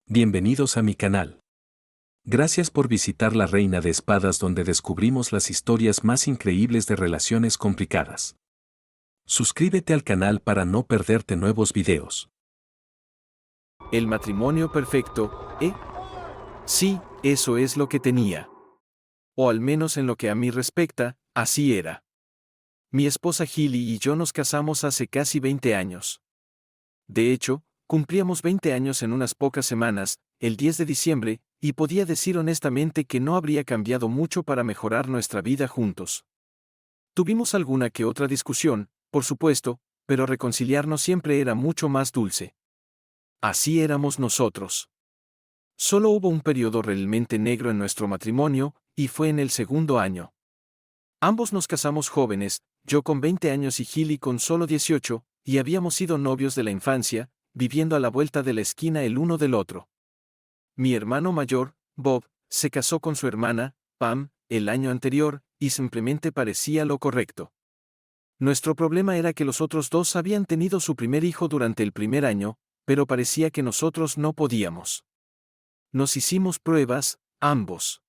Bienvenidos a mi canal. Gracias por visitar La Reina de Espadas, donde descubrimos las historias más increíbles de relaciones complicadas. Suscríbete al canal para no perderte nuevos videos. El matrimonio perfecto, ¿eh? Sí, eso es lo que tenía. O al menos en lo que a mí respecta, así era. Mi esposa Hilly y yo nos casamos hace casi 20 años. De hecho, cumplíamos 20 años en unas pocas semanas, el 10 de diciembre, y podía decir honestamente que no habría cambiado mucho para mejorar nuestra vida juntos. Tuvimos alguna que otra discusión, por supuesto, pero reconciliarnos siempre era mucho más dulce. Así éramos nosotros. Solo hubo un periodo realmente negro en nuestro matrimonio, y fue en el segundo año. Ambos nos casamos jóvenes, yo con 20 años y Hilly con solo 18, y habíamos sido novios de la infancia, viviendo a la vuelta de la esquina el uno del otro. Mi hermano mayor, Bob, se casó con su hermana, Pam, el año anterior, y simplemente parecía lo correcto. Nuestro problema era que los otros dos habían tenido su primer hijo durante el primer año, pero parecía que nosotros no podíamos. Nos hicimos pruebas, ambos.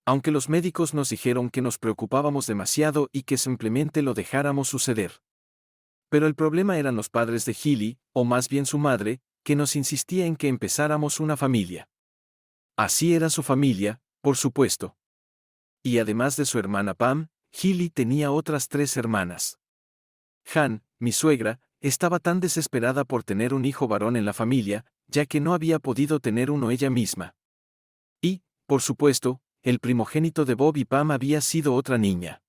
Aunque los médicos nos dijeron que nos preocupábamos demasiado y que simplemente lo dejáramos suceder. Pero el problema eran los padres de Hilly, o más bien su madre, que nos insistía en que empezáramos una familia. Así era su familia, por supuesto. Y además de su hermana Pam, Hilly tenía otras 3 hermanas. Han, mi suegra, estaba tan desesperada por tener un hijo varón en la familia, ya que no había podido tener uno ella misma. Y, por supuesto, el primogénito de Bob y Pam había sido otra niña.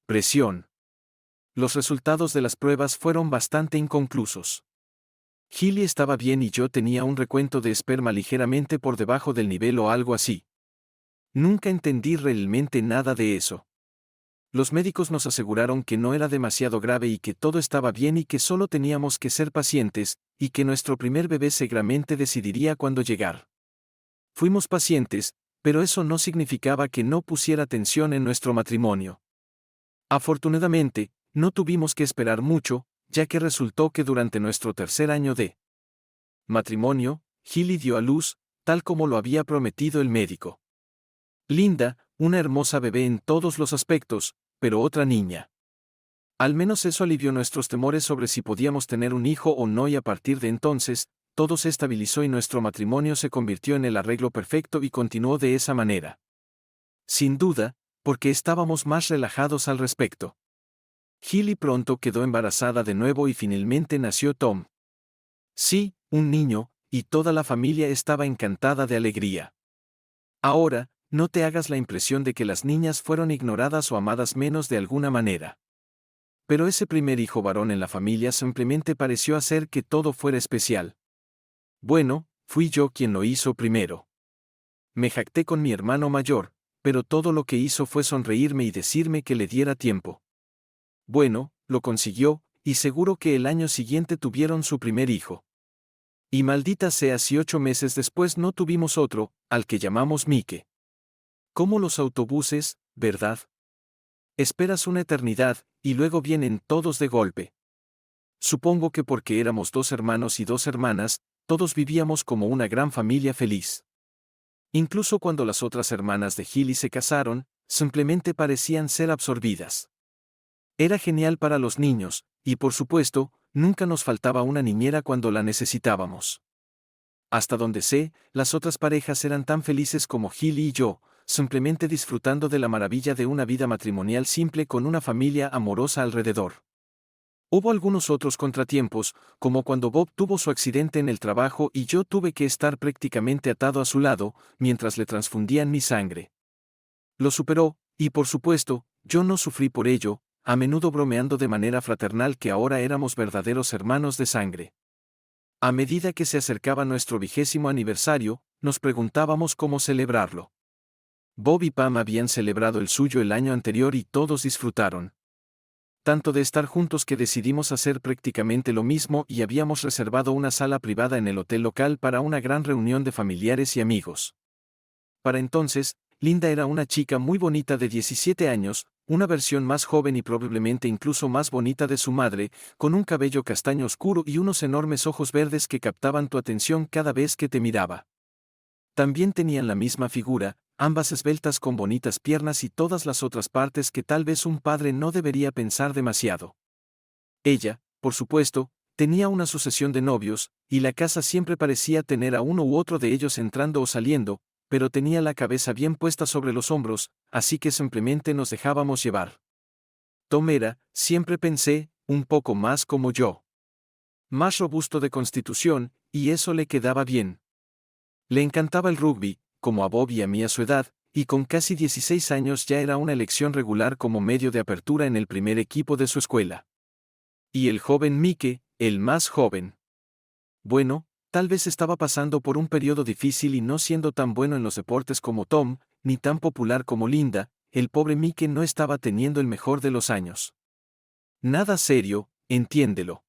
Presión. Los resultados de las pruebas fueron bastante inconclusos. Hilly estaba bien y yo tenía un recuento de esperma ligeramente por debajo del nivel o algo así. Nunca entendí realmente nada de eso. Los médicos nos aseguraron que no era demasiado grave y que todo estaba bien y que solo teníamos que ser pacientes, y que nuestro primer bebé seguramente decidiría cuándo llegar. Fuimos pacientes, pero eso no significaba que no pusiera tensión en nuestro matrimonio. Afortunadamente, no tuvimos que esperar mucho, ya que resultó que durante nuestro tercer año de matrimonio, Hilly dio a luz, tal como lo había prometido el médico. Linda, una hermosa bebé en todos los aspectos, pero otra niña. Al menos eso alivió nuestros temores sobre si podíamos tener un hijo o no, y a partir de entonces, todo se estabilizó y nuestro matrimonio se convirtió en el arreglo perfecto y continuó de esa manera. Sin duda, porque estábamos más relajados al respecto. Hilly pronto quedó embarazada de nuevo y finalmente nació Tom. Sí, un niño, y toda la familia estaba encantada de alegría. Ahora, no te hagas la impresión de que las niñas fueron ignoradas o amadas menos de alguna manera. Pero ese primer hijo varón en la familia simplemente pareció hacer que todo fuera especial. Bueno, fui yo quien lo hizo primero. Me jacté con mi hermano mayor, pero todo lo que hizo fue sonreírme y decirme que le diera tiempo. Bueno, lo consiguió, y seguro que el año siguiente tuvieron su primer hijo. Y maldita sea si 8 meses después no tuvimos otro, al que llamamos Mike. Como los autobuses, ¿verdad? Esperas una eternidad, y luego vienen todos de golpe. Supongo que porque éramos 2 hermanos y 2 hermanas, todos vivíamos como una gran familia feliz. Incluso cuando las otras hermanas de Hilly se casaron, simplemente parecían ser absorbidas. Era genial para los niños, y por supuesto, nunca nos faltaba una niñera cuando la necesitábamos. Hasta donde sé, las otras parejas eran tan felices como Hilly y yo, simplemente disfrutando de la maravilla de una vida matrimonial simple con una familia amorosa alrededor. Hubo algunos otros contratiempos, como cuando Bob tuvo su accidente en el trabajo y yo tuve que estar prácticamente atado a su lado, mientras le transfundían mi sangre. Lo superó, y por supuesto, yo no sufrí por ello, a menudo bromeando de manera fraternal que ahora éramos verdaderos hermanos de sangre. A medida que se acercaba nuestro 20º aniversario, nos preguntábamos cómo celebrarlo. Bob y Pam habían celebrado el suyo el año anterior y todos disfrutaron tanto de estar juntos que decidimos hacer prácticamente lo mismo y habíamos reservado una sala privada en el hotel local para una gran reunión de familiares y amigos. Para entonces, Linda era una chica muy bonita de 17 años, una versión más joven y probablemente incluso más bonita de su madre, con un cabello castaño oscuro y unos enormes ojos verdes que captaban tu atención cada vez que te miraba. También tenían la misma figura, ambas esbeltas con bonitas piernas y todas las otras partes que tal vez un padre no debería pensar demasiado. Ella, por supuesto, tenía una sucesión de novios, y la casa siempre parecía tener a uno u otro de ellos entrando o saliendo, pero tenía la cabeza bien puesta sobre los hombros, así que simplemente nos dejábamos llevar. Tom era, siempre pensé, un poco más como yo. Más robusto de constitución, y eso le quedaba bien. Le encantaba el rugby, como a Bob y a mí a su edad, y con casi 16 años ya era una elección regular como medio de apertura en el primer equipo de su escuela. Y el joven Mike, el más joven. Bueno, tal vez estaba pasando por un periodo difícil y no siendo tan bueno en los deportes como Tom, ni tan popular como Linda, el pobre Mike no estaba teniendo el mejor de los años. Nada serio, entiéndelo.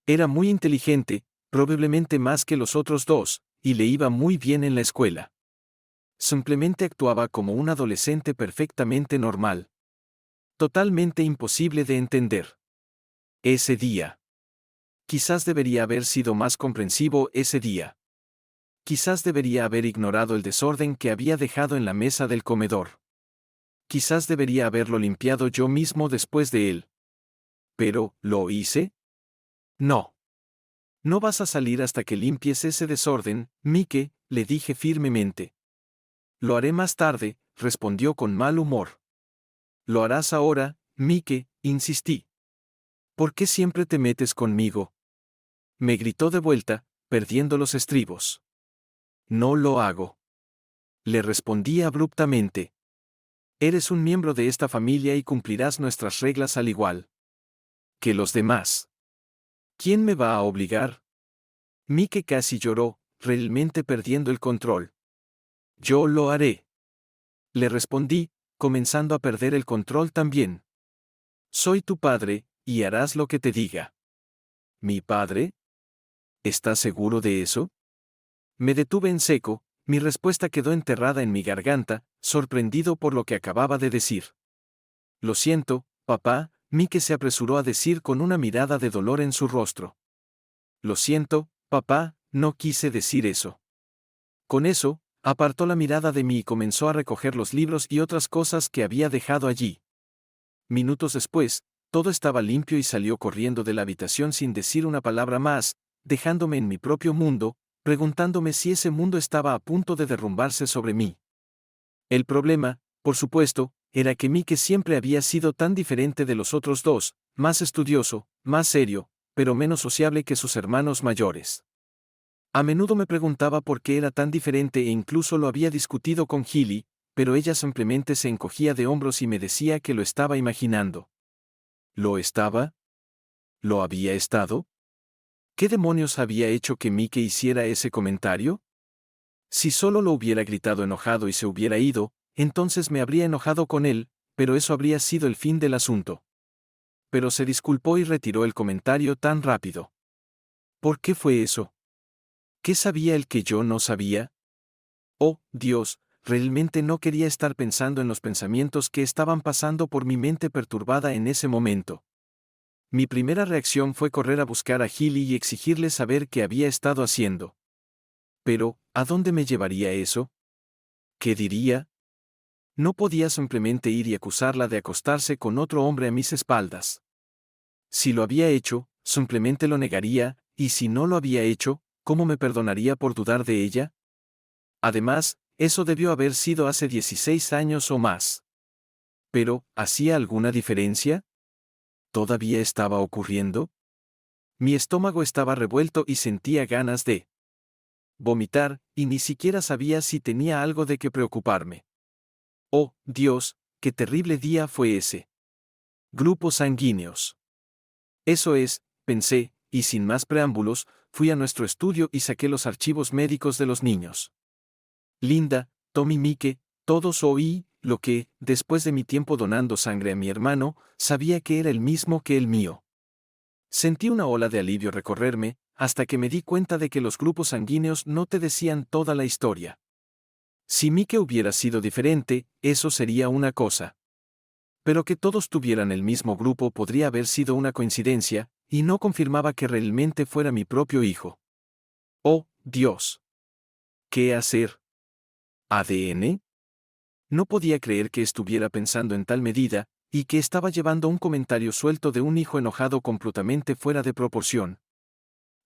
Era muy inteligente, probablemente más que los otros dos, y le iba muy bien en la escuela. Simplemente actuaba como un adolescente perfectamente normal. Totalmente imposible de entender. Ese día. Quizás debería haber sido más comprensivo ese día. Quizás debería haber ignorado el desorden que había dejado en la mesa del comedor. Quizás debería haberlo limpiado yo mismo después de él. Pero, ¿lo hice? No. No vas a salir hasta que limpies ese desorden, Mike, le dije firmemente. Lo haré más tarde, respondió con mal humor. Lo harás ahora, Mike, insistí. ¿Por qué siempre te metes conmigo? Me gritó de vuelta, perdiendo los estribos. No lo hago. Le respondí abruptamente. Eres un miembro de esta familia y cumplirás nuestras reglas al igual que los demás. ¿Quién me va a obligar? Mike casi lloró, realmente perdiendo el control. Yo lo haré. Le respondí, comenzando a perder el control también. Soy tu padre, y harás lo que te diga. ¿Mi padre? ¿Estás seguro de eso? Me detuve en seco, mi respuesta quedó enterrada en mi garganta, sorprendido por lo que acababa de decir. Lo siento, papá, Mike se apresuró a decir con una mirada de dolor en su rostro. Lo siento, papá, no quise decir eso. Con eso, apartó la mirada de mí y comenzó a recoger los libros y otras cosas que había dejado allí. Minutos después, todo estaba limpio y salió corriendo de la habitación sin decir una palabra más, dejándome en mi propio mundo, preguntándome si ese mundo estaba a punto de derrumbarse sobre mí. El problema, por supuesto, era que Mike siempre había sido tan diferente de los otros dos, más estudioso, más serio, pero menos sociable que sus hermanos mayores. A menudo me preguntaba por qué era tan diferente e incluso lo había discutido con Hilly, pero ella simplemente se encogía de hombros y me decía que lo estaba imaginando. ¿Lo estaba? ¿Lo había estado? ¿Qué demonios había hecho que Mike hiciera ese comentario? Si solo lo hubiera gritado enojado y se hubiera ido, entonces me habría enojado con él, pero eso habría sido el fin del asunto. Pero se disculpó y retiró el comentario tan rápido. ¿Por qué fue eso? ¿Qué sabía el que yo no sabía? Oh, Dios, realmente no quería estar pensando en los pensamientos que estaban pasando por mi mente perturbada en ese momento. Mi primera reacción fue correr a buscar a Hilly y exigirle saber qué había estado haciendo. Pero, ¿a dónde me llevaría eso? ¿Qué diría? No podía simplemente ir y acusarla de acostarse con otro hombre a mis espaldas. Si lo había hecho, simplemente lo negaría, y si no lo había hecho, ¿cómo me perdonaría por dudar de ella? Además, eso debió haber sido hace 16 años o más. Pero, ¿hacía alguna diferencia? ¿Todavía estaba ocurriendo? Mi estómago estaba revuelto y sentía ganas de vomitar, y ni siquiera sabía si tenía algo de qué preocuparme. Oh, Dios, qué terrible día fue ese. Grupos sanguíneos. Eso es, pensé, y sin más preámbulos, fui a nuestro estudio y saqué los archivos médicos de los niños. Linda, Tom y Mike, todos oí lo que, después de mi tiempo donando sangre a mi hermano, sabía que era el mismo que el mío. Sentí una ola de alivio recorrerme, hasta que me di cuenta de que los grupos sanguíneos no te decían toda la historia. Si Mike hubiera sido diferente, eso sería una cosa. Pero que todos tuvieran el mismo grupo podría haber sido una coincidencia, y no confirmaba que realmente fuera mi propio hijo. ¡Oh, Dios! ¿Qué hacer? ¿ADN? No podía creer que estuviera pensando en tal medida, y que estaba llevando un comentario suelto de un hijo enojado completamente fuera de proporción.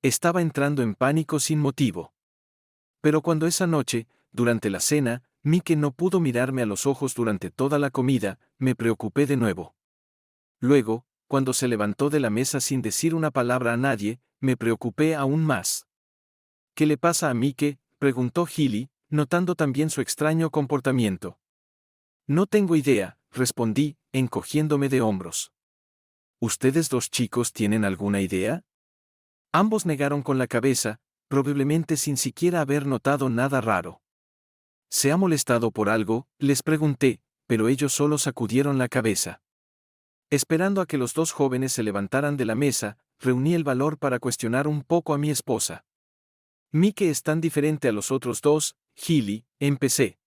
Estaba entrando en pánico sin motivo. Pero cuando esa noche, durante la cena, Mike no pudo mirarme a los ojos durante toda la comida, me preocupé de nuevo. Luego, cuando se levantó de la mesa sin decir una palabra a nadie, me preocupé aún más. ¿Qué le pasa a Mike?, preguntó Gilly, notando también su extraño comportamiento. No tengo idea, respondí, encogiéndome de hombros. ¿Ustedes dos chicos tienen alguna idea? Ambos negaron con la cabeza, probablemente sin siquiera haber notado nada raro. ¿Se ha molestado por algo?, les pregunté, pero ellos solo sacudieron la cabeza. Esperando a que los dos jóvenes se levantaran de la mesa, reuní el valor para cuestionar un poco a mi esposa. Mike es tan diferente a los otros dos, Gilly, empecé.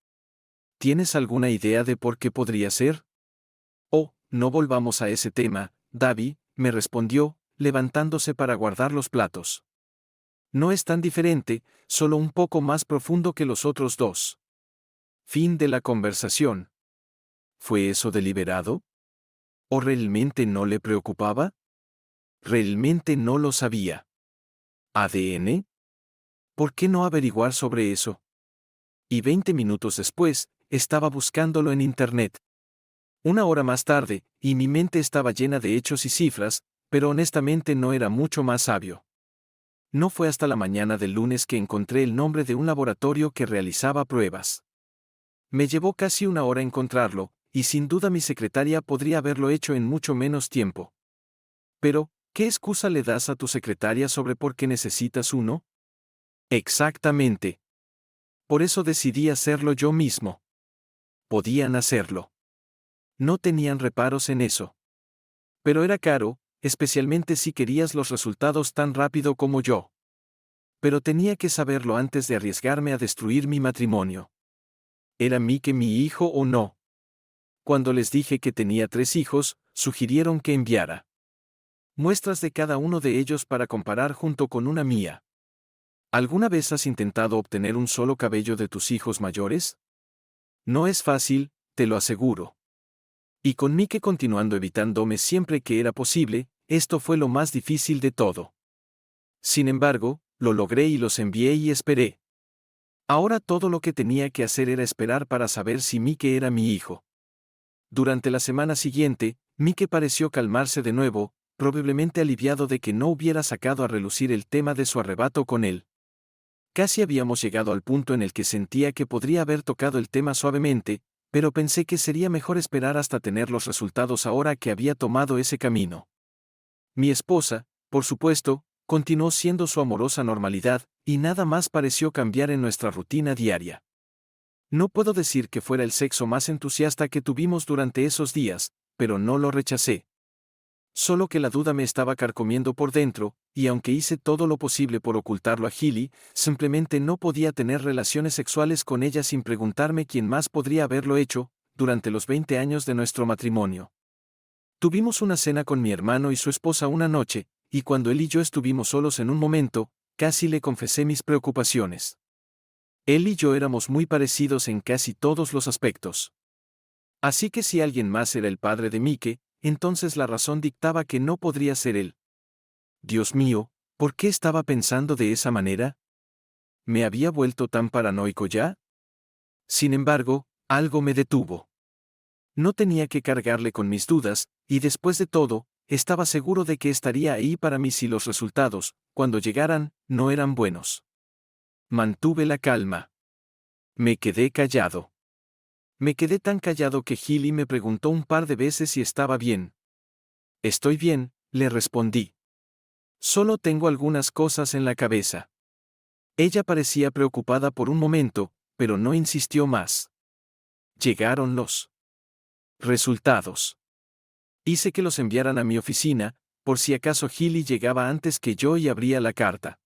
¿Tienes alguna idea de por qué podría ser? Oh, no volvamos a ese tema, Davi, me respondió, levantándose para guardar los platos. No es tan diferente, solo un poco más profundo que los otros dos. Fin de la conversación. ¿Fue eso deliberado? ¿O realmente no le preocupaba? Realmente no lo sabía. ¿ADN? ¿Por qué no averiguar sobre eso? Y 20 minutos después, estaba buscándolo en Internet. Una hora más tarde, y mi mente estaba llena de hechos y cifras, pero honestamente no era mucho más sabio. No fue hasta la mañana del lunes que encontré el nombre de un laboratorio que realizaba pruebas. Me llevó casi una hora encontrarlo, y sin duda mi secretaria podría haberlo hecho en mucho menos tiempo. Pero, ¿qué excusa le das a tu secretaria sobre por qué necesitas uno? Exactamente. Por eso decidí hacerlo yo mismo. Podían hacerlo. No tenían reparos en eso. Pero era caro, especialmente si querías los resultados tan rápido como yo. Pero tenía que saberlo antes de arriesgarme a destruir mi matrimonio. ¿Era Mike mi hijo o no? Cuando les dije que tenía 3 hijos, sugirieron que enviara muestras de cada uno de ellos para comparar junto con una mía. ¿Alguna vez has intentado obtener un solo cabello de tus hijos mayores? No es fácil, te lo aseguro. Y con Mike continuando evitándome siempre que era posible, esto fue lo más difícil de todo. Sin embargo, lo logré y los envié y esperé. Ahora todo lo que tenía que hacer era esperar para saber si Mike era mi hijo. Durante la semana siguiente, Mike pareció calmarse de nuevo, probablemente aliviado de que no hubiera sacado a relucir el tema de su arrebato con él. Casi habíamos llegado al punto en el que sentía que podría haber tocado el tema suavemente, pero pensé que sería mejor esperar hasta tener los resultados ahora que había tomado ese camino. Mi esposa, por supuesto, continuó siendo su amorosa normalidad, y nada más pareció cambiar en nuestra rutina diaria. No puedo decir que fuera el sexo más entusiasta que tuvimos durante esos días, pero no lo rechacé. Solo que la duda me estaba carcomiendo por dentro, y aunque hice todo lo posible por ocultarlo a Gilly, simplemente no podía tener relaciones sexuales con ella sin preguntarme quién más podría haberlo hecho, durante los 20 años de nuestro matrimonio. Tuvimos una cena con mi hermano y su esposa una noche, y cuando él y yo estuvimos solos en un momento, casi le confesé mis preocupaciones. Él y yo éramos muy parecidos en casi todos los aspectos. Así que si alguien más era el padre de Mike, entonces la razón dictaba que no podría ser él. Dios mío, ¿por qué estaba pensando de esa manera? ¿Me había vuelto tan paranoico ya? Sin embargo, algo me detuvo. No tenía que cargarle con mis dudas, y después de todo, estaba seguro de que estaría ahí para mí si los resultados, cuando llegaran, no eran buenos. Mantuve la calma. Me quedé callado. Me quedé tan callado que Gilly me preguntó un par de veces si estaba bien. Estoy bien, le respondí. Solo tengo algunas cosas en la cabeza. Ella parecía preocupada por un momento, pero no insistió más. Llegaron los resultados. Hice que los enviaran a mi oficina, por si acaso Gilly llegaba antes que yo y abría la carta.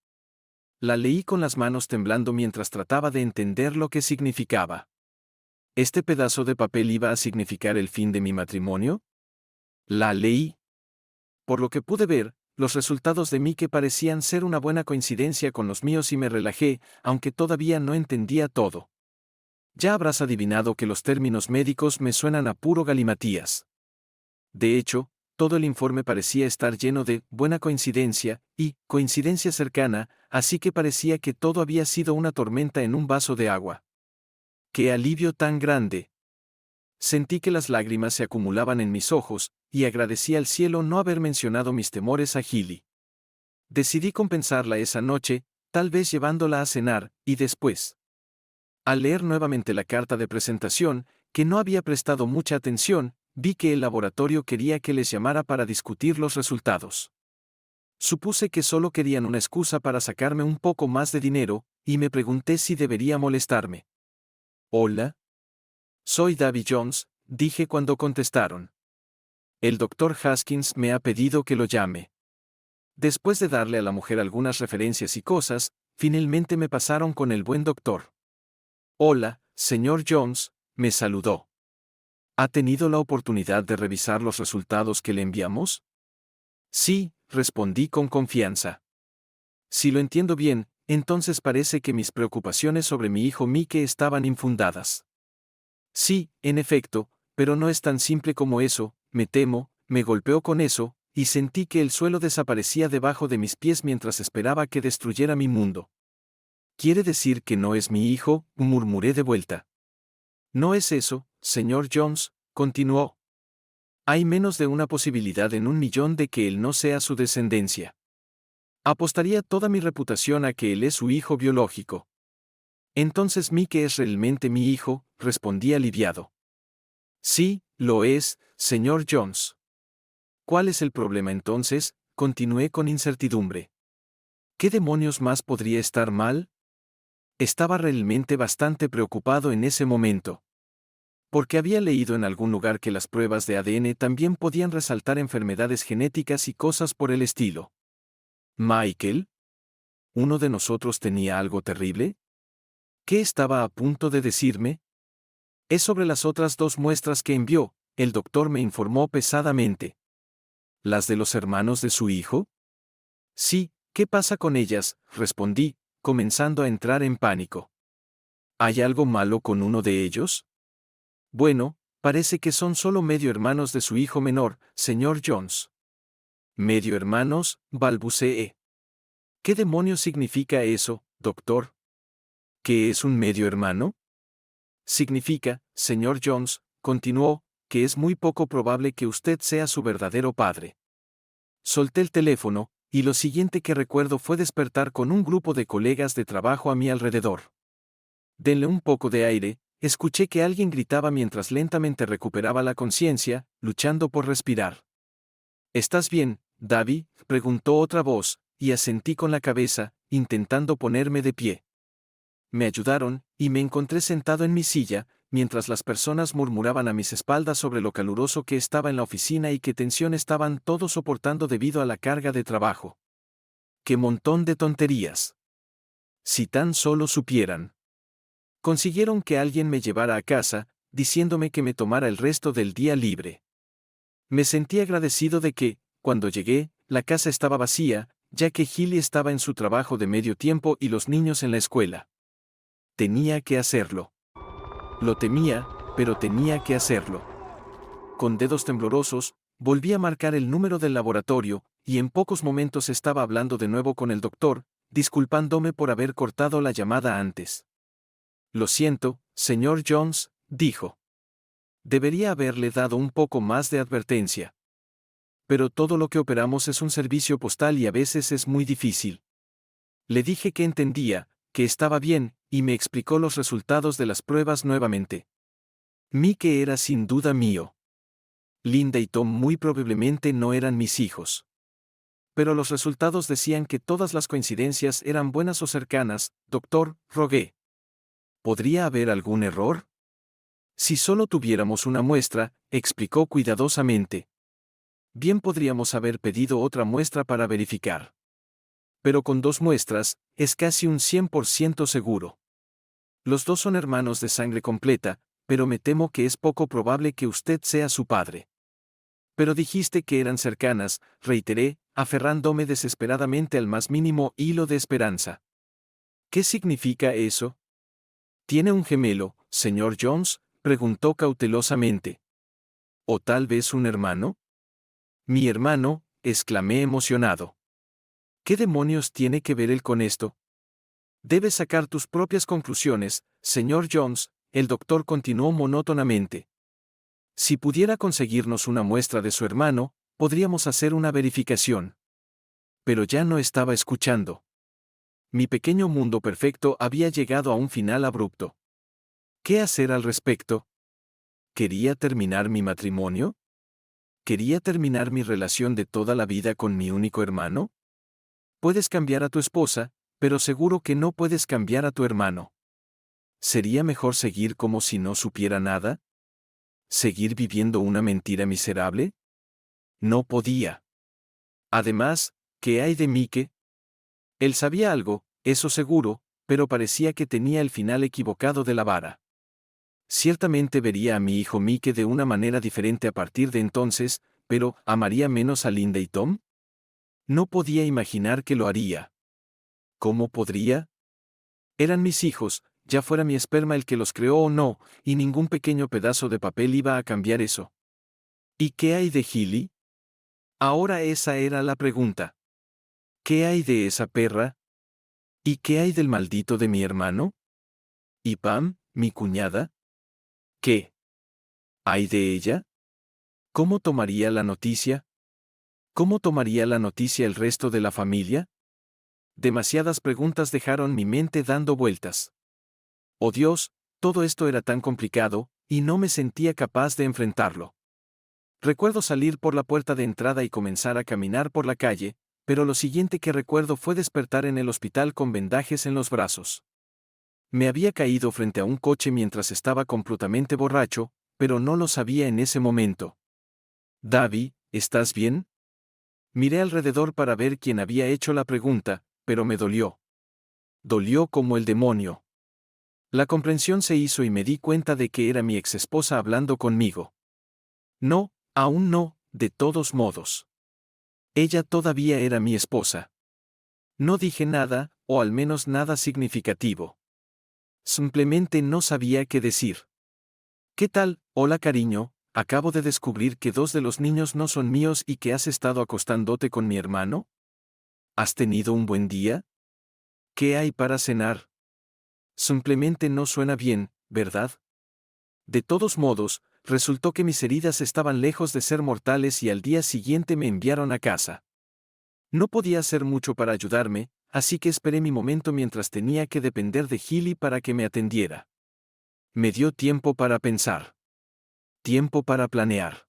La leí con las manos temblando mientras trataba de entender lo que significaba. ¿Este pedazo de papel iba a significar el fin de mi matrimonio? La leí. Por lo que pude ver, los resultados de Mike parecían ser una buena coincidencia con los míos y me relajé, aunque todavía no entendía todo. Ya habrás adivinado que los términos médicos me suenan a puro galimatías. De hecho, todo el informe parecía estar lleno de buena coincidencia y coincidencia cercana, así que parecía que todo había sido una tormenta en un vaso de agua. ¡Qué alivio tan grande! Sentí que las lágrimas se acumulaban en mis ojos, y agradecí al cielo no haber mencionado mis temores a Gilly. Decidí compensarla esa noche, tal vez llevándola a cenar, y después. Al leer nuevamente la carta de presentación, que no había prestado mucha atención, vi que el laboratorio quería que les llamara para discutir los resultados. Supuse que solo querían una excusa para sacarme un poco más de dinero, y me pregunté si debería molestarme. «Hola. Soy Davy Jones», dije cuando contestaron. «El doctor Haskins me ha pedido que lo llame». Después de darle a la mujer algunas referencias y cosas, finalmente me pasaron con el buen doctor. «Hola, señor Jones», me saludó. ¿Ha tenido la oportunidad de revisar los resultados que le enviamos? Sí, respondí con confianza. Si lo entiendo bien, entonces parece que mis preocupaciones sobre mi hijo Mike estaban infundadas. Sí, en efecto, pero no es tan simple como eso, me temo, me golpeó con eso, y sentí que el suelo desaparecía debajo de mis pies mientras esperaba que destruyera mi mundo. ¿Quiere decir que no es mi hijo?, murmuré de vuelta. No es eso, señor Jones, continuó. Hay menos de una posibilidad en 1.000.000 de que él no sea su descendencia. Apostaría toda mi reputación a que él es su hijo biológico. Entonces Mike es realmente mi hijo, respondí aliviado. Sí, lo es, señor Jones. ¿Cuál es el problema entonces?, continué con incertidumbre. ¿Qué demonios más podría estar mal? Estaba realmente bastante preocupado en ese momento. Porque había leído en algún lugar que las pruebas de ADN también podían resaltar enfermedades genéticas y cosas por el estilo. ¿Michael? ¿Uno de nosotros tenía algo terrible? ¿Qué estaba a punto de decirme? Es sobre las otras 2 muestras que envió, el doctor me informó pesadamente. ¿Las de los hermanos de su hijo? Sí, ¿qué pasa con ellas?, respondí, comenzando a entrar en pánico. ¿Hay algo malo con uno de ellos? Bueno, parece que son solo medio hermanos de su hijo menor, señor Jones. ¿Medio hermanos?, balbuceé. ¿Qué demonios significa eso, doctor? ¿Qué es un medio hermano? Significa, señor Jones, continuó, que es muy poco probable que usted sea su verdadero padre. Solté el teléfono, y lo siguiente que recuerdo fue despertar con un grupo de colegas de trabajo a mi alrededor. Denle un poco de aire, escuché que alguien gritaba mientras lentamente recuperaba la conciencia, luchando por respirar. ¿Estás bien, Davy?, preguntó otra voz, y asentí con la cabeza, intentando ponerme de pie. Me ayudaron, y me encontré sentado en mi silla, mientras las personas murmuraban a mis espaldas sobre lo caluroso que estaba en la oficina y qué tensión estaban todos soportando debido a la carga de trabajo. ¡Qué montón de tonterías! Si tan solo supieran. Consiguieron que alguien me llevara a casa, diciéndome que me tomara el resto del día libre. Me sentí agradecido de que, cuando llegué, la casa estaba vacía, ya que Gilly estaba en su trabajo de medio tiempo y los niños en la escuela. Tenía que hacerlo. Lo temía, pero tenía que hacerlo. Con dedos temblorosos, volví a marcar el número del laboratorio, y en pocos momentos estaba hablando de nuevo con el doctor, disculpándome por haber cortado la llamada antes. Lo siento, señor Jones, dijo. Debería haberle dado un poco más de advertencia. Pero todo lo que operamos es un servicio postal y a veces es muy difícil. Le dije que entendía, que estaba bien, y me explicó los resultados de las pruebas nuevamente. Mike era sin duda mío. Linda y Tom muy probablemente no eran mis hijos. Pero los resultados decían que todas las coincidencias eran buenas o cercanas, doctor, rogué. ¿Podría haber algún error? Si solo tuviéramos una muestra, explicó cuidadosamente. Bien podríamos haber pedido otra muestra para verificar. Pero con 2 muestras, es casi un 100% seguro. Los 2 son hermanos de sangre completa, pero me temo que es poco probable que usted sea su padre. Pero dijiste que eran cercanas, reiteré, aferrándome desesperadamente al más mínimo hilo de esperanza. ¿Qué significa eso? ¿Tiene un gemelo, señor Jones?, preguntó cautelosamente. ¿O tal vez un hermano? Mi hermano, exclamé emocionado. ¿Qué demonios tiene que ver él con esto? Debes sacar tus propias conclusiones, señor Jones, el doctor continuó monótonamente. Si pudiera conseguirnos una muestra de su hermano, podríamos hacer una verificación. Pero ya no estaba escuchando. Mi pequeño mundo perfecto había llegado a un final abrupto. ¿Qué hacer al respecto? ¿Quería terminar mi matrimonio? ¿Quería terminar mi relación de toda la vida con mi único hermano? Puedes cambiar a tu esposa, pero seguro que no puedes cambiar a tu hermano. ¿Sería mejor seguir como si no supiera nada? ¿Seguir viviendo una mentira miserable? No podía. Además, ¿qué hay de Mike? Él sabía algo, eso seguro, pero parecía que tenía el final equivocado de la vara. Ciertamente vería a mi hijo Mike de una manera diferente a partir de entonces, pero ¿amaría menos a Linda y Tom? No podía imaginar que lo haría. ¿Cómo podría? Eran mis hijos, ya fuera mi esperma el que los creó o no, y ningún pequeño pedazo de papel iba a cambiar eso. ¿Y qué hay de Hilly? Ahora esa era la pregunta. ¿Qué hay de esa perra? ¿Y qué hay del maldito de mi hermano? ¿Y Pam, mi cuñada? ¿Qué hay de ella? ¿Cómo tomaría la noticia? ¿Cómo tomaría la noticia el resto de la familia? Demasiadas preguntas dejaron mi mente dando vueltas. Oh Dios, todo esto era tan complicado, y no me sentía capaz de enfrentarlo. Recuerdo salir por la puerta de entrada y comenzar a caminar por la calle, pero lo siguiente que recuerdo fue despertar en el hospital con vendajes en los brazos. Me había caído frente a un coche mientras estaba completamente borracho, pero no lo sabía en ese momento. Davy, ¿estás bien? Miré alrededor para ver quién había hecho la pregunta, pero me dolió. Dolió como el demonio. La comprensión se hizo y me di cuenta de que era mi exesposa hablando conmigo. No, aún no, de todos modos. Ella todavía era mi esposa. No dije nada, o al menos nada significativo. Simplemente no sabía qué decir. ¿Qué tal? Hola cariño, acabo de descubrir que 2 de los niños no son míos y que has estado acostándote con mi hermano. ¿Has tenido un buen día? ¿Qué hay para cenar? Simplemente no suena bien, ¿verdad? De todos modos, resultó que mis heridas estaban lejos de ser mortales y al día siguiente me enviaron a casa. No podía hacer mucho para ayudarme, así que esperé mi momento mientras tenía que depender de Hilly para que me atendiera. Me dio tiempo para pensar. Tiempo para planear.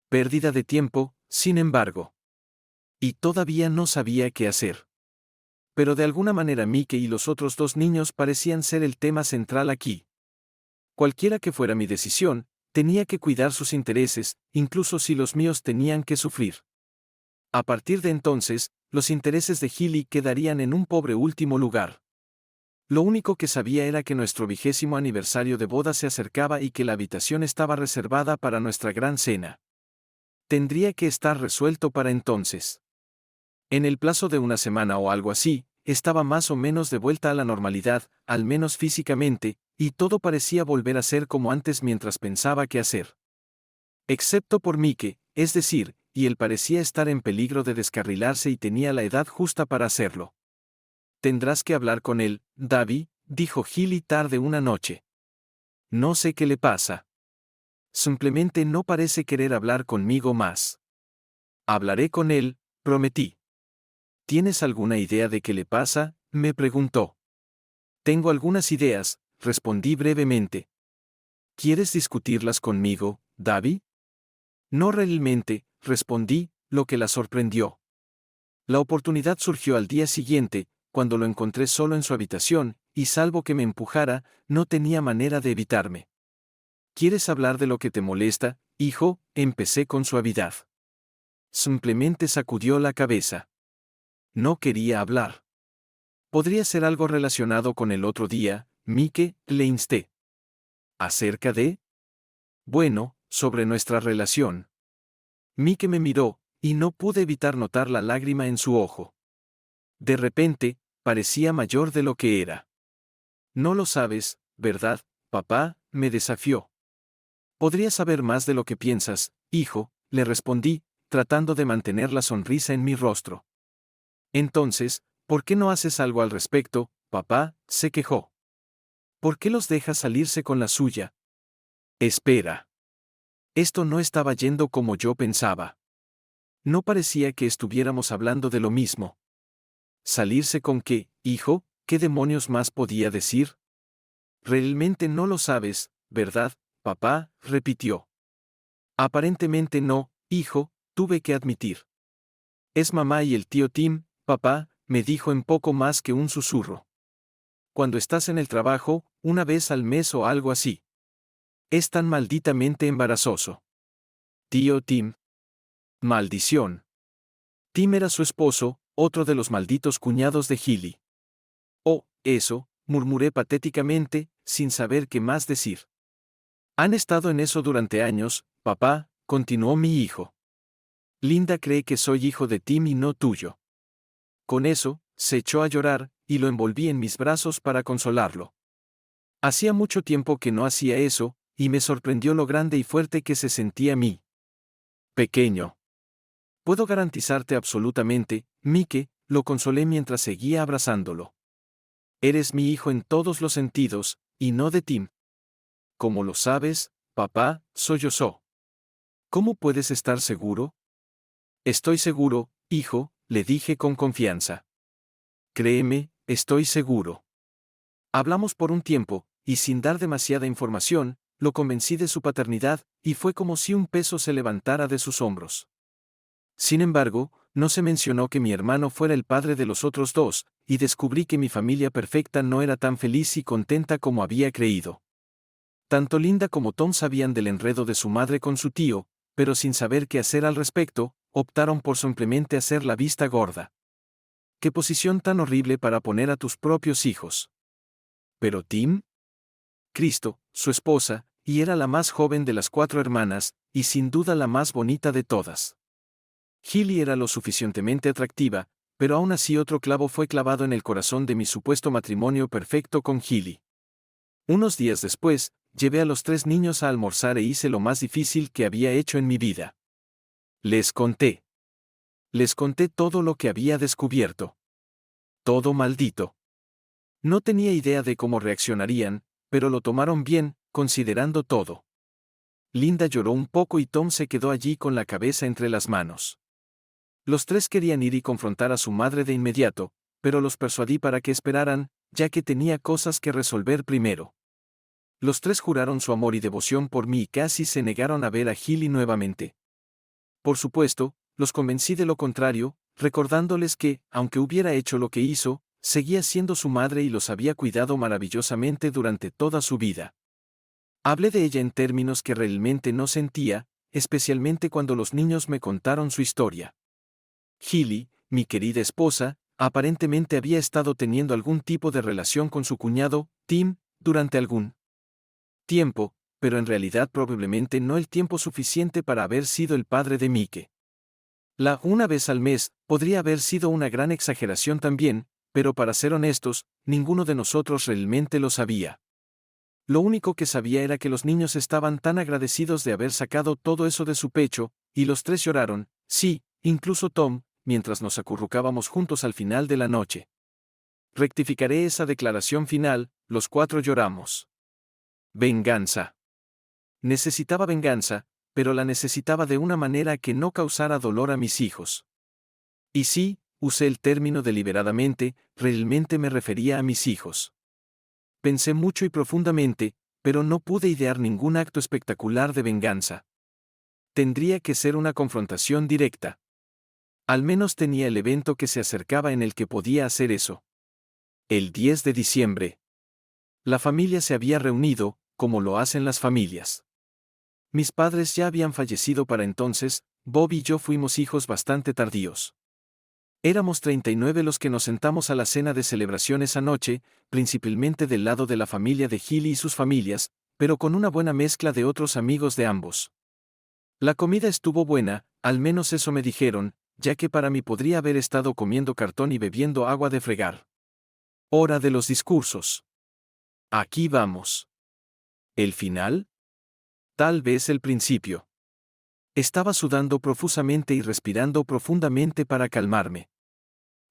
Pérdida de tiempo, sin embargo. Y todavía no sabía qué hacer. Pero de alguna manera Mickey y los otros 2 niños parecían ser el tema central aquí. Cualquiera que fuera mi decisión, tenía que cuidar sus intereses, incluso si los míos tenían que sufrir. A partir de entonces, los intereses de Hilly quedarían en un pobre último lugar. Lo único que sabía era que nuestro 20º aniversario de boda se acercaba y que la habitación estaba reservada para nuestra gran cena. Tendría que estar resuelto para entonces. En el plazo de una semana o algo así, estaba más o menos de vuelta a la normalidad, al menos físicamente, y todo parecía volver a ser como antes mientras pensaba qué hacer. Excepto por Mike, es decir, y él parecía estar en peligro de descarrilarse y tenía la edad justa para hacerlo. Tendrás que hablar con él, Davy, dijo Hilly tarde una noche. No sé qué le pasa. Simplemente no parece querer hablar conmigo más. Hablaré con él, prometí. ¿Tienes alguna idea de qué le pasa?, me preguntó. Tengo algunas ideas, respondí brevemente. ¿Quieres discutirlas conmigo, Davy? No realmente, respondí, lo que la sorprendió. La oportunidad surgió al día siguiente, cuando lo encontré solo en su habitación, y salvo que me empujara, no tenía manera de evitarme. ¿Quieres hablar de lo que te molesta, hijo?, empecé con suavidad. Simplemente sacudió la cabeza. No quería hablar. Podría ser algo relacionado con el otro día, Mike, le insté. ¿Acerca de? Bueno, sobre nuestra relación. Mike me miró, y no pude evitar notar la lágrima en su ojo. De repente, parecía mayor de lo que era. No lo sabes, ¿verdad, papá?, me desafió. Podría saber más de lo que piensas, hijo, le respondí, tratando de mantener la sonrisa en mi rostro. Entonces, ¿por qué no haces algo al respecto, papá?, se quejó. ¿Por qué los dejas salirse con la suya? Espera. Esto no estaba yendo como yo pensaba. No parecía que estuviéramos hablando de lo mismo. ¿Salirse con qué, hijo? ¿Qué demonios más podía decir? Realmente no lo sabes, ¿verdad, papá?, repitió. Aparentemente no, hijo, tuve que admitir. Es mamá y el tío Tim, papá, me dijo en poco más que un susurro. Cuando estás en el trabajo, una vez al mes o algo así. Es tan malditamente embarazoso. Tío Tim. Maldición. Tim era su esposo, otro de los malditos cuñados de Healy. Oh, eso, murmuré patéticamente, sin saber qué más decir. Han estado en eso durante años, papá, continuó mi hijo. Linda cree que soy hijo de Tim y no tuyo. Con eso, se echó a llorar, y lo envolví en mis brazos para consolarlo. Hacía mucho tiempo que no hacía eso, y me sorprendió lo grande y fuerte que se sentía mí. Pequeño. Puedo garantizarte absolutamente, Mike, lo consolé mientras seguía abrazándolo. Eres mi hijo en todos los sentidos, y no de Tim. Como lo sabes, papá, sollozó. ¿Cómo puedes estar seguro? Estoy seguro, hijo, le dije con confianza. Créeme, estoy seguro. Hablamos por un tiempo, y sin dar demasiada información, lo convencí de su paternidad, y fue como si un peso se levantara de sus hombros. Sin embargo, no se mencionó que mi hermano fuera el padre de los otros dos, y descubrí que mi familia perfecta no era tan feliz y contenta como había creído. Tanto Linda como Tom sabían del enredo de su madre con su tío, pero sin saber qué hacer al respecto, optaron por simplemente hacer la vista gorda. ¡Qué posición tan horrible para poner a tus propios hijos! Pero Tim, Cristo, su esposa, y era la más joven de las 4 hermanas, y sin duda la más bonita de todas. Healy era lo suficientemente atractiva, pero aún así otro clavo fue clavado en el corazón de mi supuesto matrimonio perfecto con Healy. Unos días después, llevé a los 3 niños a almorzar e hice lo más difícil que había hecho en mi vida. Les conté. Les conté todo lo que había descubierto. Todo maldito. No tenía idea de cómo reaccionarían, pero lo tomaron bien, considerando todo. Linda lloró un poco y Tom se quedó allí con la cabeza entre las manos. Los 3 querían ir y confrontar a su madre de inmediato, pero los persuadí para que esperaran, ya que tenía cosas que resolver primero. Los 3 juraron su amor y devoción por mí y casi se negaron a ver a Healy nuevamente. Por supuesto, los convencí de lo contrario, recordándoles que, aunque hubiera hecho lo que hizo, seguía siendo su madre y los había cuidado maravillosamente durante toda su vida. Hablé de ella en términos que realmente no sentía, especialmente cuando los niños me contaron su historia. Healy, mi querida esposa, aparentemente había estado teniendo algún tipo de relación con su cuñado, Tim, durante algún tiempo, pero en realidad probablemente no el tiempo suficiente para haber sido el padre de Mike. La una vez al mes podría haber sido una gran exageración también, pero para ser honestos, ninguno de nosotros realmente lo sabía. Lo único que sabía era que los niños estaban tan agradecidos de haber sacado todo eso de su pecho, y los 3 lloraron, sí, incluso Tom, mientras nos acurrucábamos juntos al final de la noche. Rectificaré esa declaración final, los 4 lloramos. Venganza. Necesitaba venganza, pero la necesitaba de una manera que no causara dolor a mis hijos. Y sí, usé el término deliberadamente, realmente me refería a mis hijos. Pensé mucho y profundamente, pero no pude idear ningún acto espectacular de venganza. Tendría que ser una confrontación directa. Al menos tenía el evento que se acercaba en el que podía hacer eso. El 10 de diciembre. La familia se había reunido, como lo hacen las familias. Mis padres ya habían fallecido para entonces, Bob y yo fuimos hijos bastante tardíos. Éramos 39 los que nos sentamos a la cena de celebración esa noche, principalmente del lado de la familia de Healy y sus familias, pero con una buena mezcla de otros amigos de ambos. La comida estuvo buena, al menos eso me dijeron, ya que para mí podría haber estado comiendo cartón y bebiendo agua de fregar. Hora de los discursos. Aquí vamos. ¿El final? Tal vez el principio. Estaba sudando profusamente y respirando profundamente para calmarme.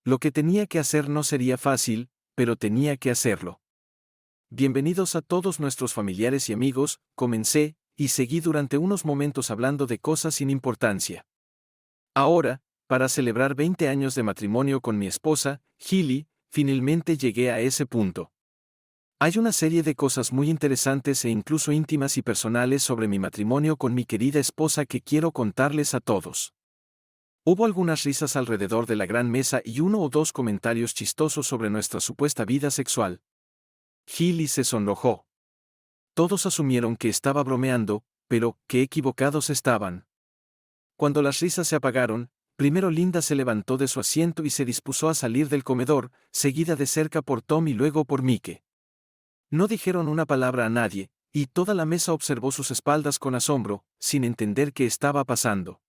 Lo que tenía que hacer no sería fácil, pero tenía que hacerlo. Bienvenidos a todos nuestros familiares y amigos, comencé, y seguí durante unos momentos hablando de cosas sin importancia. Ahora, para celebrar 20 años de matrimonio con mi esposa, Hilly, finalmente llegué a ese punto. Hay una serie de cosas muy interesantes e incluso íntimas y personales sobre mi matrimonio con mi querida esposa que quiero contarles a todos. Hubo algunas risas alrededor de la gran mesa y uno o dos comentarios chistosos sobre nuestra supuesta vida sexual. Hilly se sonrojó. Todos asumieron que estaba bromeando, pero qué equivocados estaban. Cuando las risas se apagaron, primero Linda se levantó de su asiento y se dispuso a salir del comedor, seguida de cerca por Tom y luego por Mike. No dijeron una palabra a nadie, y toda la mesa observó sus espaldas con asombro, sin entender qué estaba pasando.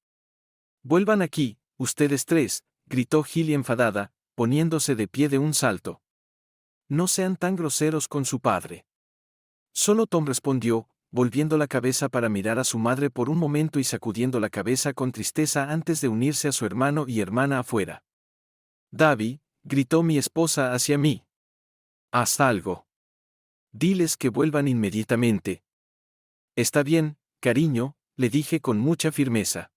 «Vuelvan aquí, ustedes tres», gritó Hilly enfadada, poniéndose de pie de un salto. «No sean tan groseros con su padre». Solo Tom respondió, volviendo la cabeza para mirar a su madre por un momento y sacudiendo la cabeza con tristeza antes de unirse a su hermano y hermana afuera. «Davi», gritó mi esposa hacia mí. «Haz algo. Diles que vuelvan inmediatamente». «Está bien, cariño», le dije con mucha firmeza.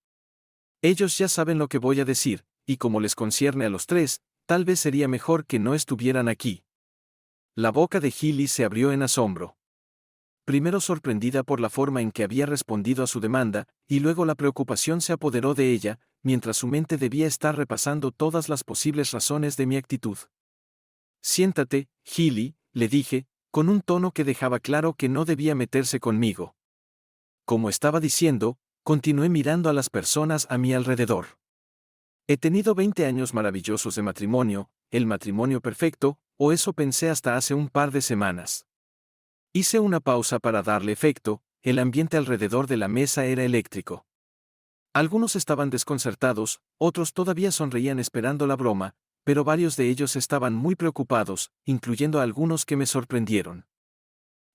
«Ellos ya saben lo que voy a decir, y como les concierne a los tres, tal vez sería mejor que no estuvieran aquí». La boca de Hilly se abrió en asombro. Primero sorprendida por la forma en que había respondido a su demanda, y luego la preocupación se apoderó de ella, mientras su mente debía estar repasando todas las posibles razones de mi actitud. «Siéntate, Hilly», le dije, con un tono que dejaba claro que no debía meterse conmigo. Como estaba diciendo, continué mirando a las personas a mi alrededor. He tenido 20 años maravillosos de matrimonio, el matrimonio perfecto, o eso pensé hasta hace un par de semanas. Hice una pausa para darle efecto, el ambiente alrededor de la mesa era eléctrico. Algunos estaban desconcertados, otros todavía sonreían esperando la broma, pero varios de ellos estaban muy preocupados, incluyendo a algunos que me sorprendieron.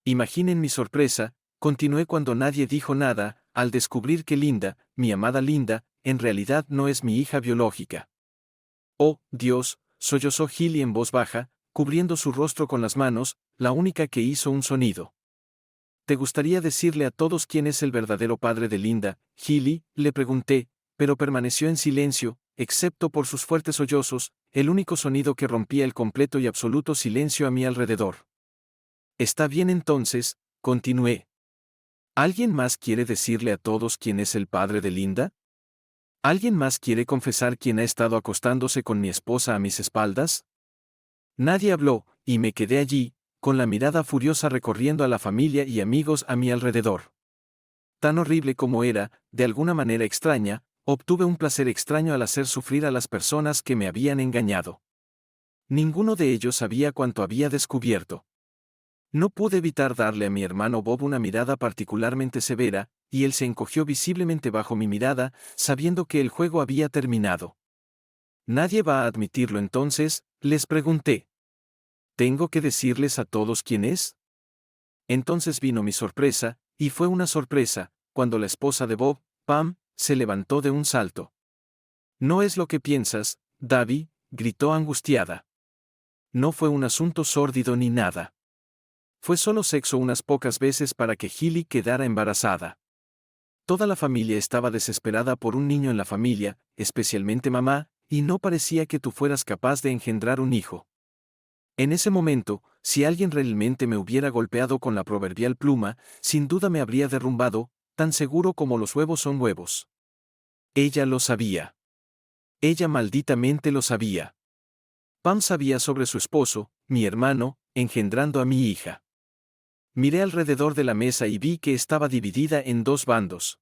Imaginen mi sorpresa, continué cuando nadie dijo nada, al descubrir que Linda, mi amada Linda, en realidad no es mi hija biológica. «Oh, Dios», sollozó Hilly en voz baja, cubriendo su rostro con las manos, la única que hizo un sonido. «¿Te gustaría decirle a todos quién es el verdadero padre de Linda, Hilly?», le pregunté, pero permaneció en silencio, excepto por sus fuertes sollozos, el único sonido que rompía el completo y absoluto silencio a mi alrededor. «Está bien entonces», continué. «¿Alguien más quiere decirle a todos quién es el padre de Linda? ¿Alguien más quiere confesar quién ha estado acostándose con mi esposa a mis espaldas?» Nadie habló, y me quedé allí, con la mirada furiosa recorriendo a la familia y amigos a mi alrededor. Tan horrible como era, de alguna manera extraña, obtuve un placer extraño al hacer sufrir a las personas que me habían engañado. Ninguno de ellos sabía cuánto había descubierto. No pude evitar darle a mi hermano Bob una mirada particularmente severa, y él se encogió visiblemente bajo mi mirada, sabiendo que el juego había terminado. «¿Nadie va a admitirlo entonces?», les pregunté. «¿Tengo que decirles a todos quién es?». Entonces vino mi sorpresa, y fue una sorpresa, cuando la esposa de Bob, Pam, se levantó de un salto. «No es lo que piensas, Davi», gritó angustiada. «No fue un asunto sórdido ni nada. Fue solo sexo unas pocas veces para que Hilly quedara embarazada. Toda la familia estaba desesperada por un niño en la familia, especialmente mamá, y no parecía que tú fueras capaz de engendrar un hijo». En ese momento, si alguien realmente me hubiera golpeado con la proverbial pluma, sin duda me habría derrumbado, tan seguro como los huevos son huevos. Ella lo sabía. Ella malditamente lo sabía. Pam sabía sobre su esposo, mi hermano, engendrando a mi hija. Miré alrededor de la mesa y vi que estaba dividida en dos bandos.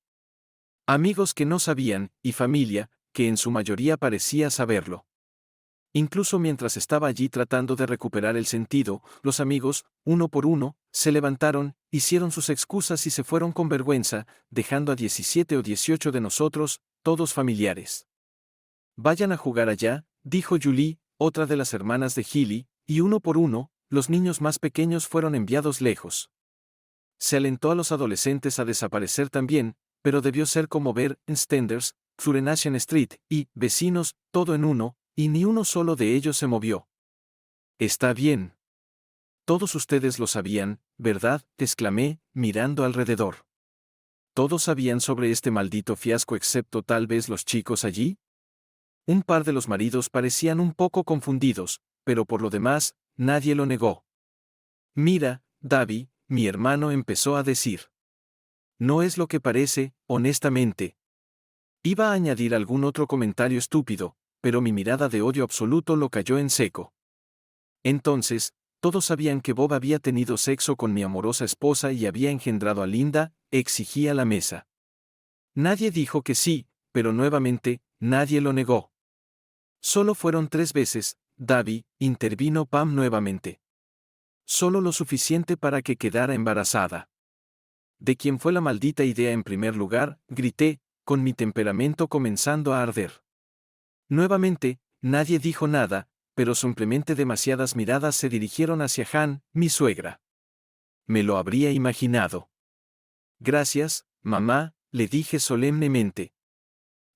Amigos que no sabían, y familia, que en su mayoría parecía saberlo. Incluso mientras estaba allí tratando de recuperar el sentido, los amigos, uno por uno, se levantaron, hicieron sus excusas y se fueron con vergüenza, dejando a 17 o 18 de nosotros, todos familiares. Vayan a jugar allá, dijo Julie, otra de las hermanas de Healy, y uno por uno, los niños más pequeños fueron enviados lejos. Se alentó a los adolescentes a desaparecer también, pero debió ser como ver en Stenders, Coronation Street, y, vecinos, todo en uno, y ni uno solo de ellos se movió. Está bien. Todos ustedes lo sabían, ¿verdad?, exclamé, mirando alrededor. ¿Todos sabían sobre este maldito fiasco excepto tal vez los chicos allí? Un par de los maridos parecían un poco confundidos, pero por lo demás, nadie lo negó. Mira, Davy, mi hermano empezó a decir. No es lo que parece, honestamente. Iba a añadir algún otro comentario estúpido, pero mi mirada de odio absoluto lo cayó en seco. Entonces, todos sabían que Bob había tenido sexo con mi amorosa esposa y había engendrado a Linda, exigía la mesa. Nadie dijo que sí, pero nuevamente, nadie lo negó. Solo fueron 3 veces, Davy, intervino Pam nuevamente. Solo lo suficiente para que quedara embarazada. ¿De quién fue la maldita idea en primer lugar?, grité, con mi temperamento comenzando a arder. Nuevamente, nadie dijo nada, pero simplemente demasiadas miradas se dirigieron hacia Han, mi suegra. Me lo habría imaginado. Gracias, mamá, le dije solemnemente.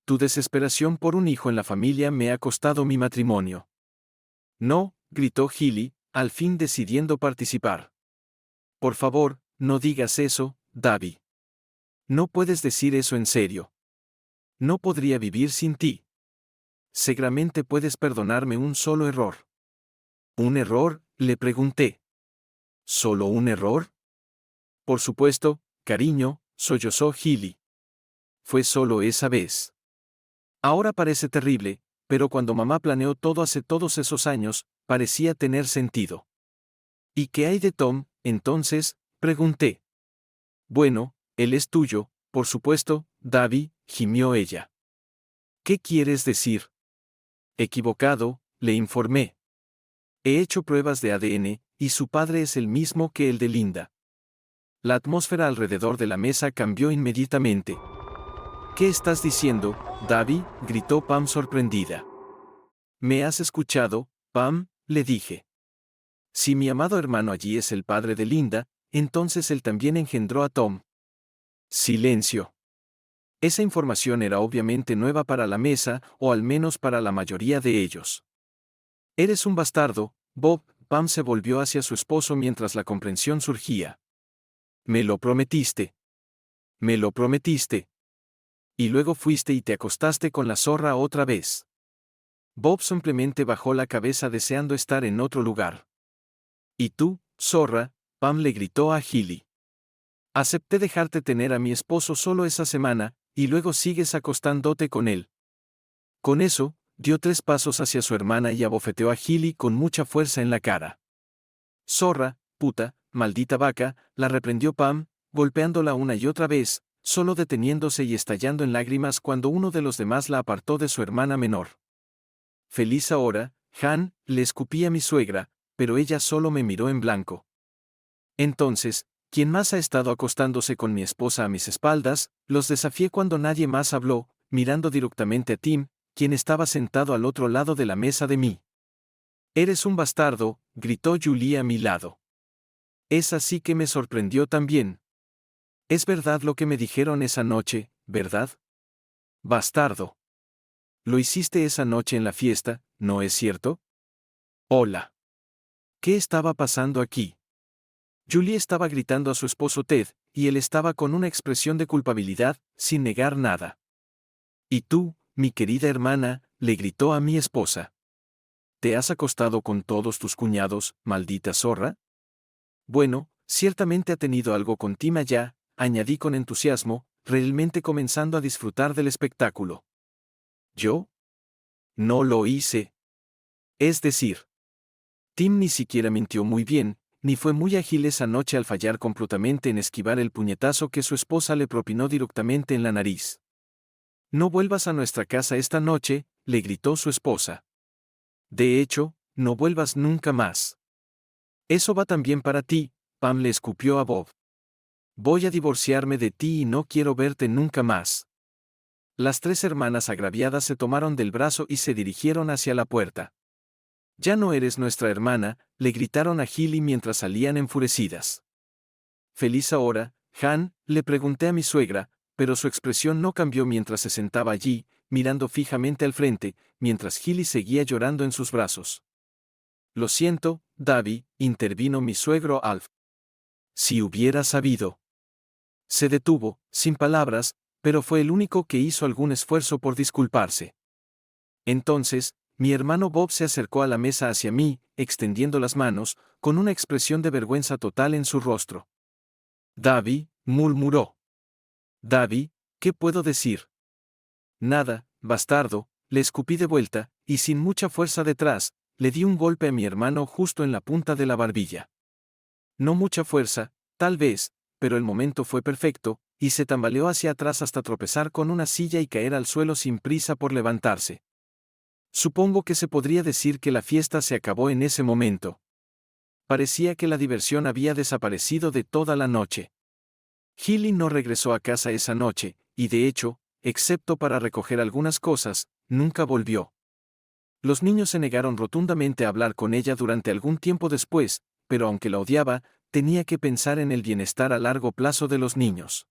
Tu desesperación por un hijo en la familia me ha costado mi matrimonio. No, gritó Healy, al fin decidiendo participar. Por favor, no digas eso, Davy. No puedes decir eso en serio. No podría vivir sin ti. Seguramente puedes perdonarme un solo error. ¿Un error?, le pregunté. ¿Solo un error? Por supuesto, cariño, sollozó Healy. Fue solo esa vez. Ahora parece terrible, pero cuando mamá planeó todo hace todos esos años, parecía tener sentido. ¿Y qué hay de Tom, entonces?, pregunté. Bueno, él es tuyo, por supuesto, Davy, gimió ella. ¿Qué quieres decir? Equivocado, le informé. He hecho pruebas de ADN, y su padre es el mismo que el de Linda. La atmósfera alrededor de la mesa cambió inmediatamente. ¿Qué estás diciendo, Davy?, gritó Pam sorprendida. ¿Me has escuchado, Pam?, le dije. Si mi amado hermano allí es el padre de Linda, entonces él también engendró a Tom. Silencio. Esa información era obviamente nueva para la mesa, o al menos para la mayoría de ellos. Eres un bastardo, Bob. Pam se volvió hacia su esposo mientras la comprensión surgía. Me lo prometiste. Me lo prometiste. Y luego fuiste y te acostaste con la zorra otra vez. Bob simplemente bajó la cabeza deseando estar en otro lugar. ¿Y tú, zorra?, Pam le gritó a Healy. Acepté dejarte tener a mi esposo solo esa semana, y luego sigues acostándote con él. Con eso, dio 3 pasos hacia su hermana y abofeteó a Healy con mucha fuerza en la cara. Zorra, puta, maldita vaca, la reprendió Pam, golpeándola una y otra vez, solo deteniéndose y estallando en lágrimas cuando uno de los demás la apartó de su hermana menor. Feliz ahora, Han, le escupí a mi suegra, pero ella solo me miró en blanco. Entonces, ¿quién más ha estado acostándose con mi esposa a mis espaldas? Los desafié cuando nadie más habló, mirando directamente a Tim, quien estaba sentado al otro lado de la mesa de mí. Eres un bastardo, gritó Julie a mi lado. Esa sí que me sorprendió también. Es verdad lo que me dijeron esa noche, ¿verdad? Bastardo. Lo hiciste esa noche en la fiesta, ¿no es cierto? Hola. ¿Qué estaba pasando aquí? Julie estaba gritando a su esposo Ted, y él estaba con una expresión de culpabilidad, sin negar nada. ¿Y tú, mi querida hermana?, le gritó a mi esposa. ¿Te has acostado con todos tus cuñados, maldita zorra? Bueno, ciertamente ha tenido algo con Tim allá, añadí con entusiasmo, realmente comenzando a disfrutar del espectáculo. ¿Yo? No lo hice. Es decir, Tim ni siquiera mintió muy bien, ni fue muy ágil esa noche al fallar completamente en esquivar el puñetazo que su esposa le propinó directamente en la nariz. No vuelvas a nuestra casa esta noche, le gritó su esposa. De hecho, no vuelvas nunca más. Eso va también para ti, Pam le escupió a Bob. Voy a divorciarme de ti y no quiero verte nunca más. Las tres hermanas agraviadas se tomaron del brazo y se dirigieron hacia la puerta. Ya no eres nuestra hermana, le gritaron a Hilly mientras salían enfurecidas. ¿Feliz ahora, Han?, le pregunté a mi suegra, pero su expresión no cambió mientras se sentaba allí, mirando fijamente al frente, mientras Hilly seguía llorando en sus brazos. Lo siento, Davy, intervino mi suegro Alf. Si hubiera sabido. Se detuvo, sin palabras, pero fue el único que hizo algún esfuerzo por disculparse. Entonces, mi hermano Bob se acercó a la mesa hacia mí, extendiendo las manos, con una expresión de vergüenza total en su rostro. Davy, murmuró. Davy, ¿qué puedo decir? Nada, bastardo, le escupí de vuelta, y sin mucha fuerza detrás, le di un golpe a mi hermano justo en la punta de la barbilla. No mucha fuerza, tal vez, pero el momento fue perfecto, y se tambaleó hacia atrás hasta tropezar con una silla y caer al suelo sin prisa por levantarse. Supongo que se podría decir que la fiesta se acabó en ese momento. Parecía que la diversión había desaparecido de toda la noche. Hilly no regresó a casa esa noche, y de hecho, excepto para recoger algunas cosas, nunca volvió. Los niños se negaron rotundamente a hablar con ella durante algún tiempo después, pero aunque la odiaba, tenía que pensar en el bienestar a largo plazo de los niños.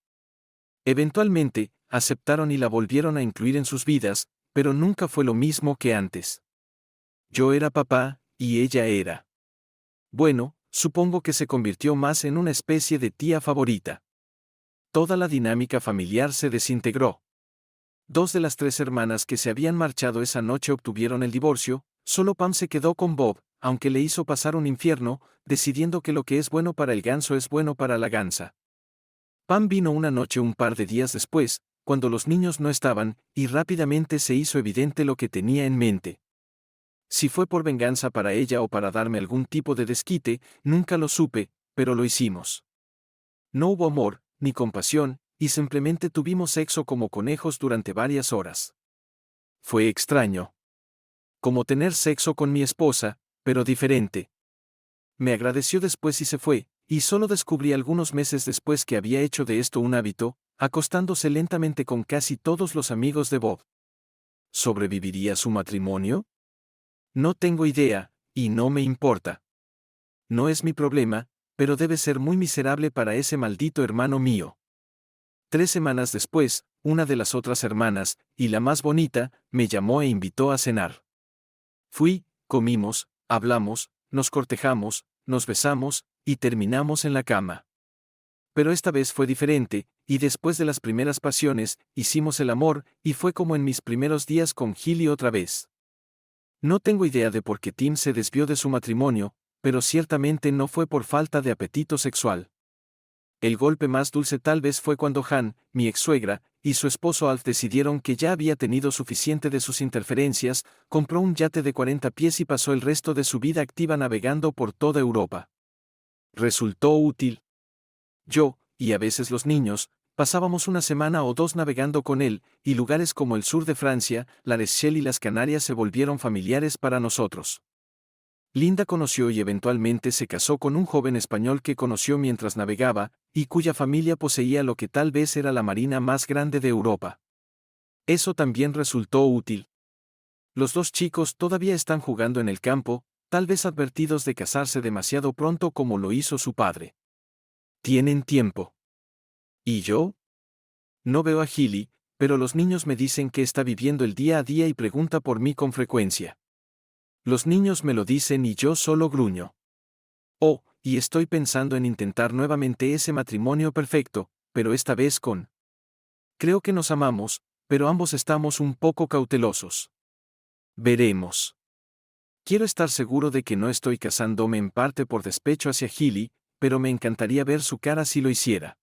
Eventualmente, aceptaron y la volvieron a incluir en sus vidas, pero nunca fue lo mismo que antes. Yo era papá, y ella era. Bueno, supongo que se convirtió más en una especie de tía favorita. Toda la dinámica familiar se desintegró. Dos de las tres hermanas que se habían marchado esa noche obtuvieron el divorcio, solo Pam se quedó con Bob, aunque le hizo pasar un infierno, decidiendo que lo que es bueno para el ganso es bueno para la gansa. Pam vino una noche un par de días después, cuando los niños no estaban, y rápidamente se hizo evidente lo que tenía en mente. Si fue por venganza para ella o para darme algún tipo de desquite, nunca lo supe, pero lo hicimos. No hubo amor, ni compasión, y simplemente tuvimos sexo como conejos durante varias horas. Fue extraño. Como tener sexo con mi esposa, pero diferente. Me agradeció después y se fue, y solo descubrí algunos meses después que había hecho de esto un hábito, acostándose lentamente con casi todos los amigos de Bob. ¿Sobreviviría su matrimonio? No tengo idea, y no me importa. No es mi problema, pero debe ser muy miserable para ese maldito hermano mío. 3 semanas después, una de las otras hermanas, y la más bonita, me llamó e invitó a cenar. Fui, comimos, hablamos, nos cortejamos, nos besamos, y terminamos en la cama. Pero esta vez fue diferente, y después de las primeras pasiones, hicimos el amor, y fue como en mis primeros días con Hilly otra vez. No tengo idea de por qué Tim se desvió de su matrimonio, pero ciertamente no fue por falta de apetito sexual. El golpe más dulce tal vez fue cuando Han, mi ex-suegra, y su esposo Alf decidieron que ya había tenido suficiente de sus interferencias, compró un yate de 40 pies y pasó el resto de su vida activa navegando por toda Europa. Resultó útil. Yo, y a veces los niños, pasábamos una semana o dos navegando con él, y lugares como el sur de Francia, La Rochelle y las Canarias se volvieron familiares para nosotros. Linda conoció y eventualmente se casó con un joven español que conoció mientras navegaba, y cuya familia poseía lo que tal vez era la marina más grande de Europa. Eso también resultó útil. Los dos chicos todavía están jugando en el campo, tal vez advertidos de casarse demasiado pronto como lo hizo su padre. Tienen tiempo. ¿Y yo? No veo a Hilly, pero los niños me dicen que está viviendo el día a día y pregunta por mí con frecuencia. Los niños me lo dicen y yo solo gruño. Oh, y estoy pensando en intentar nuevamente ese matrimonio perfecto, pero esta vez con... Creo que nos amamos, pero ambos estamos un poco cautelosos. Veremos. Quiero estar seguro de que no estoy casándome en parte por despecho hacia Hilly, pero me encantaría ver su cara si lo hiciera.